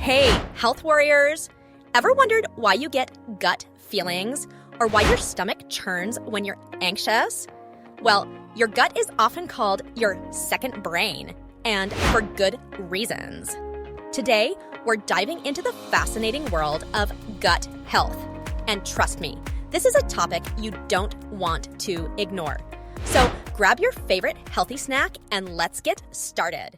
Hey, health warriors! Ever wondered why you get gut feelings or why your stomach churns when you're anxious? Well, your gut is often called your second brain, and for good reasons. Today, we're diving into the fascinating world of gut health. And trust me, this is a topic you don't want to ignore. So grab your favorite healthy snack and let's get started.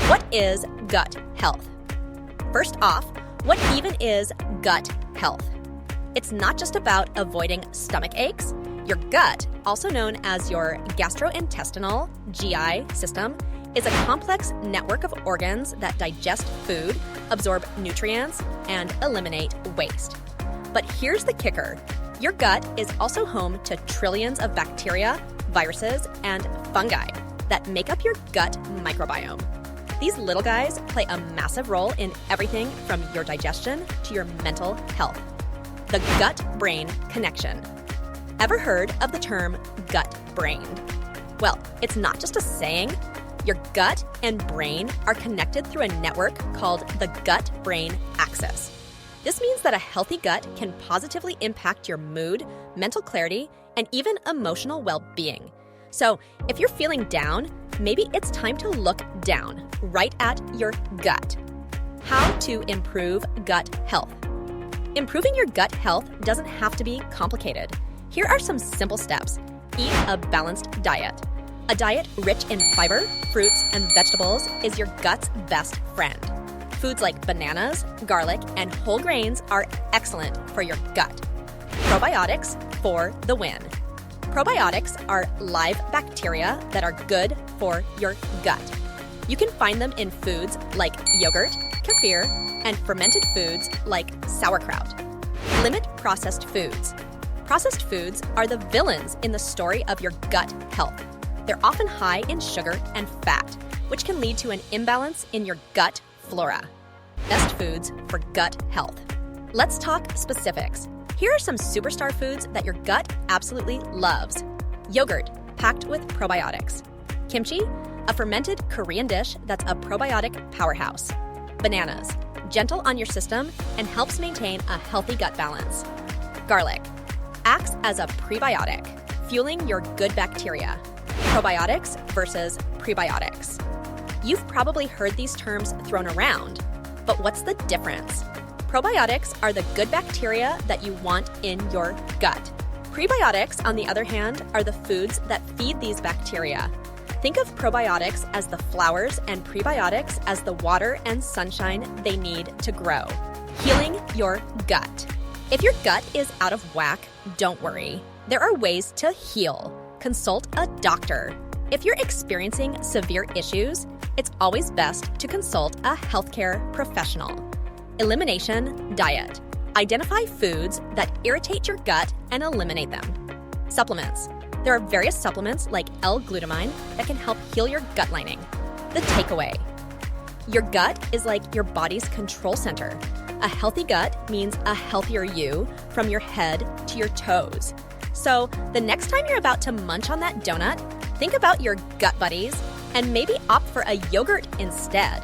What is gut health? First off, what even is gut health? It's not just about avoiding stomach aches. Your gut, also known as your gastrointestinal GI system, is a complex network of organs that digest food, absorb nutrients, and eliminate waste. But here's the kicker. Your gut is also home to trillions of bacteria, viruses, and fungi that make up your gut microbiome. These little guys play a massive role in everything from your digestion to your mental health. The gut-brain connection. Ever heard of the term gut-brain? Well, it's not just a saying. Your gut and brain are connected through a network called the gut-brain axis. This means that a healthy gut can positively impact your mood, mental clarity, and even emotional well-being. So if you're feeling down, maybe it's time to look down, right at your gut. How to improve gut health? Improving your gut health doesn't have to be complicated. Here are some simple steps. Eat a balanced diet. A diet rich in fiber, fruits, and vegetables is your gut's best friend. Foods like bananas, garlic, and whole grains are excellent for your gut. Probiotics for the win. Probiotics are live bacteria that are good for your gut. You can find them in foods like yogurt, kefir, and fermented foods like sauerkraut. Limit processed foods. Processed foods are the villains in the story of your gut health. They're often high in sugar and fat, which can lead to an imbalance in your gut flora. Best foods for gut health. Let's talk specifics. Here are some superstar foods that your gut absolutely loves. Yogurt, packed with probiotics. Kimchi, a fermented Korean dish that's a probiotic powerhouse. Bananas, gentle on your system and helps maintain a healthy gut balance. Garlic, acts as a prebiotic, fueling your good bacteria. Probiotics versus prebiotics. You've probably heard these terms thrown around, but what's the difference? Probiotics are the good bacteria that you want in your gut. Prebiotics, on the other hand, are the foods that feed these bacteria. Think of probiotics as the flowers and prebiotics as the water and sunshine they need to grow. Healing your gut. If your gut is out of whack, don't worry. There are ways to heal. Consult a doctor. If you're experiencing severe issues, it's always best to consult a healthcare professional. Elimination diet. Identify foods that irritate your gut and eliminate them. Supplements. There are various supplements like L-glutamine that can help heal your gut lining. The takeaway. Your gut is like your body's control center. A healthy gut means a healthier you from your head to your toes. So the next time you're about to munch on that donut, think about your gut buddies and maybe opt for a yogurt instead.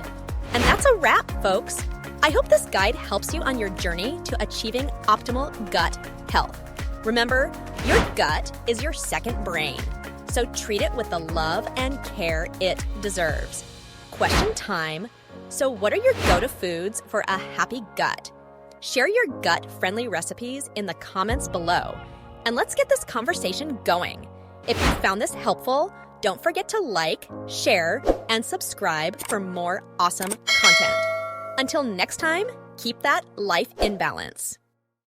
And that's a wrap, folks. I hope this guide helps you on your journey to achieving optimal gut health. Remember, your gut is your second brain, so treat it with the love and care it deserves. Question time. So what are your go-to foods for a happy gut? Share your gut-friendly recipes in the comments below, and let's get this conversation going. If you found this helpful, don't forget to like, share, and subscribe for more awesome content. Until next time, keep that life in balance.